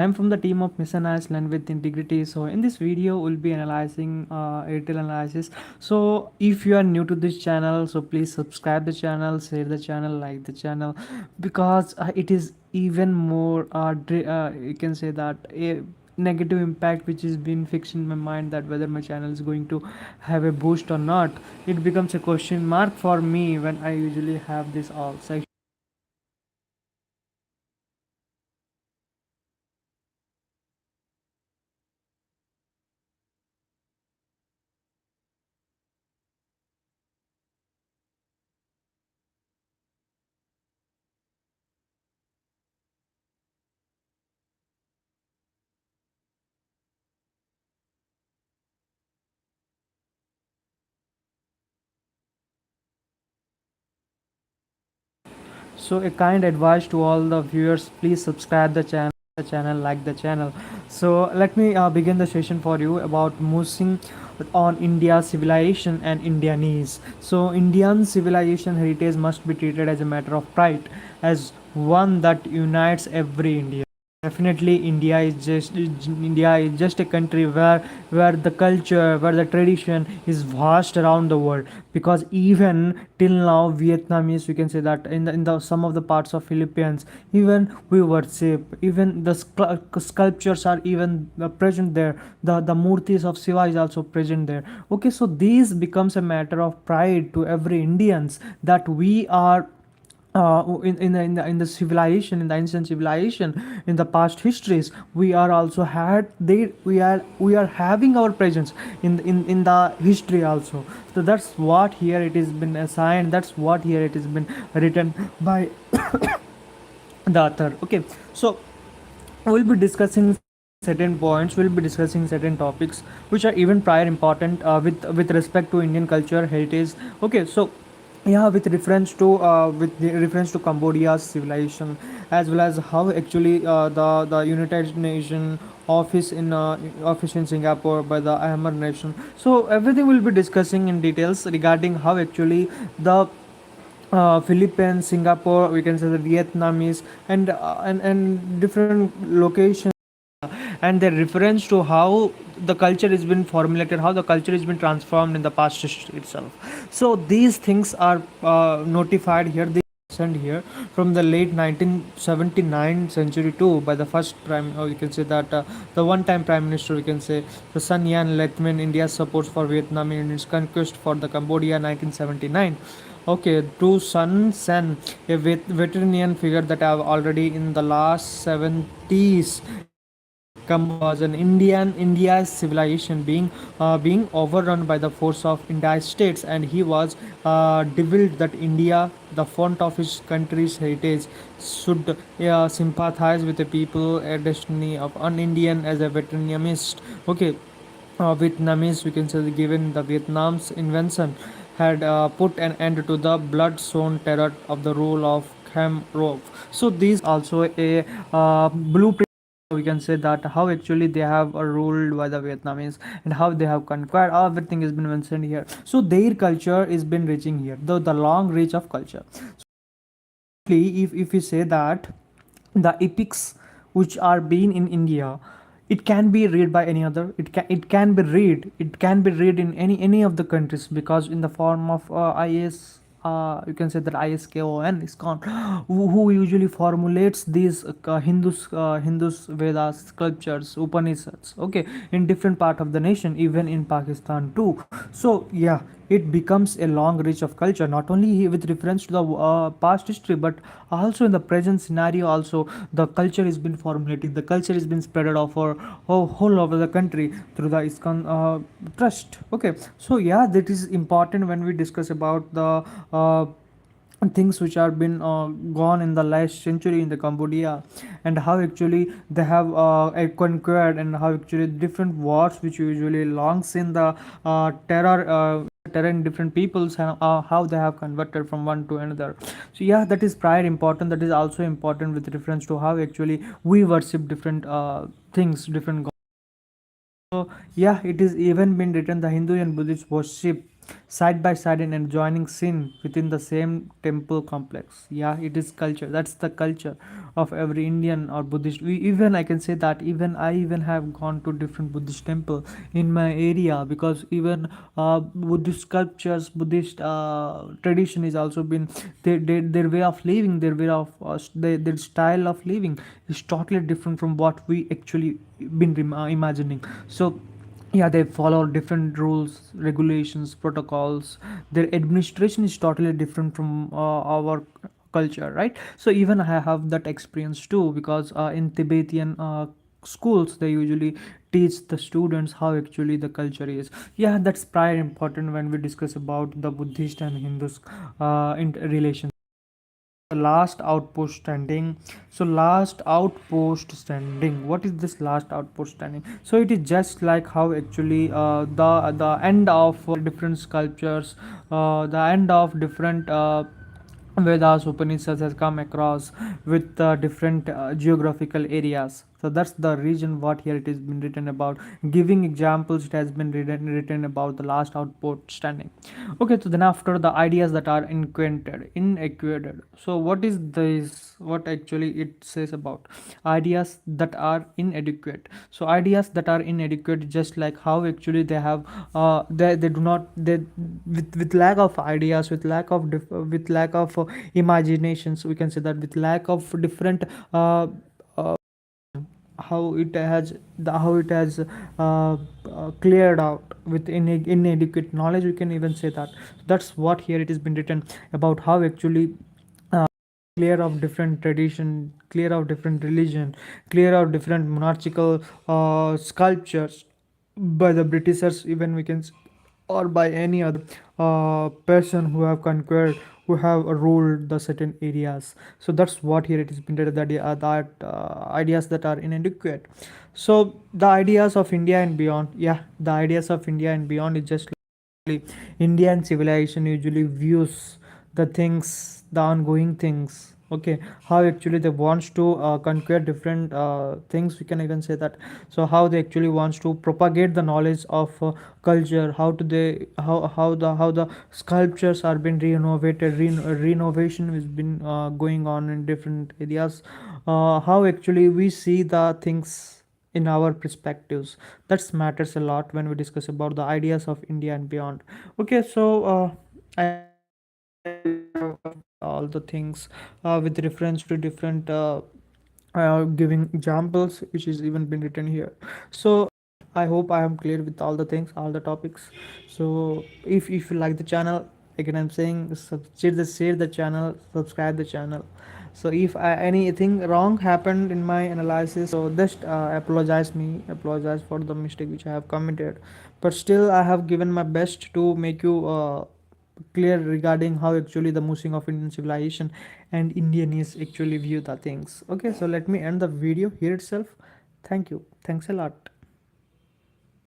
I'm from the team of Misanalysis Learn with Integrity. So in this video, we'll be analyzing editorial analysis. So if you are new to this channel, so please subscribe the channel, share the channel, like the channel, because it is even more. You can say that a negative impact which is being fixed in my mind, that whether my channel is going to have a boost or not. It becomes a question mark for me when I usually have this all section. So a kind advice to all the viewers, please subscribe the channel, like the channel. So let me begin the session for you about Musing on India civilization and Indianness. So Indian civilization heritage must be treated as a matter of pride, as one that unites every Indian. Definitely, India is just a country where the culture, where the tradition is vast around the world. Because even till now, Vietnamese, we can say that in the some of the parts of Philippines, even we worship, even the sculptures are even present there. The murtis of Shiva is also present there. Okay, so these becomes a matter of pride to every Indians that we are in the civilization, in the ancient civilization, in the past histories, we are also had they we are having our presence in the history also. So that's what here it has been assigned, that's what here it has been written by the author. Okay, so we'll be discussing certain points, we'll be discussing certain topics which are even prior important with respect to Indian culture heritage. Okay, so yeah, with the reference to Cambodia's civilization, as well as how actually the United Nation office in Singapore by the Ahmad nation. So everything we'll be discussing in details regarding how actually the Philippines, Singapore, we can say the Vietnamese, and different locations, and their reference to how the culture has been formulated, how the culture has been transformed in the past history itself. So these things are notified here. They sent here from the late 1979 century too by the first prime, or you can say that the one-time prime minister, we can say the Sun Yan Letmin, India's support for Vietnam in its conquest for the Cambodia 1979. Okay, to Sun Sen, a veterinarian figure that have already in the last 70s was an India's civilization being overrun by the force of India's states, and he was deviled that India, the font of his country's heritage, should sympathize with the people, a destiny of an Indian as a Vietnamist. Okay, Vietnamese, we can say, given the Vietnam's invention had put an end to the blood-sown terror of the rule of Khmer Rouge. So these also a blueprint, we can say, that how actually they have ruled by the Vietnamese and how they have conquered. Everything has been mentioned here. So their culture is been reaching here, the long reach of culture. If we say that the epics which are being in India, it can be read by any other, it can be read in any of the countries, because in the form of is you can say that ISKON ISKCON, who usually formulates these Hindus Vedas sculptures Upanishads, okay, in different part of the nation, even in Pakistan too. So yeah, it becomes a long reach of culture, not only with reference to the past history, but also in the present scenario also. The culture has been formulating, the culture has been spread over whole over the country through the ISKCON trust. Okay, so yeah, that is important when we discuss about the things which are been gone in the last century in the Cambodia, and how actually they have conquered, and how actually different wars which usually longs in the terror in different peoples, and how they have converted from one to another. So yeah, that is prior important, that is also important with reference to how actually we worship different things, different gods. So yeah, it is even been written the Hindu and Buddhist worship side by side and enjoying sin within the same temple complex. Yeah, it is culture. That's the culture of every Indian or Buddhist. We even, I can say that even I even have gone to different Buddhist temple in my area, because even Buddhist sculptures, Buddhist tradition is also been their way of living, their way of their style of living is totally different from what we actually been imagining. So yeah, they follow different rules, regulations, protocols. Their administration is totally different from our culture, right? So even I have that experience too, because in Tibetan schools they usually teach the students how actually the culture is. Yeah, that's prior important when we discuss about the Buddhist and Hindus relation. Last outpost standing. So last outpost standing, what is this last outpost standing? So it is just like how actually the end of different sculptures, the end of different Vedas, Upanishads has come across with different geographical areas. So that's the region what here it has been written about. Giving examples, it has been written about the last outpost standing. Okay, so then after the ideas that are inadequate. So what is this? What actually it says about ideas that are inadequate? So ideas that are inadequate, just like how actually they have they do not they with lack of ideas, with lack of with lack of imaginations, we can say that with lack of different uh, how it has how it has cleared out with inadequate knowledge, we can even say that. That's what here it has been written about how actually clear of different tradition, clear of different religion, clear of different monarchical sculptures by the Britishers, even we can or by any other person who have conquered, who have ruled the certain areas. So that's what here it has been written, that ideas that are inadequate. So the ideas of India and beyond, yeah, the ideas of India and beyond is just Indian civilization usually views the things, the ongoing things. Okay, how actually they wants to conquer different things. We can even say that. So how they actually wants to propagate the knowledge of culture. How do they how the sculptures are being renovated. Renovation has been going on in different areas. How actually we see the things in our perspectives, that matters a lot when we discuss about the ideas of India and beyond. Okay, so I all the things with reference to different giving examples which is even been written here. So I hope I am clear with all the things, all the topics. So if you like the channel, again I'm saying share the channel, subscribe the channel. So if anything wrong happened in my analysis, so just apologize for the mistake which I have committed. But still I have given my best to make you clear regarding how actually the Musing of Indian civilization and Indianness actually view the things. Okay, so let me end the video here itself. Thank you, thanks a lot.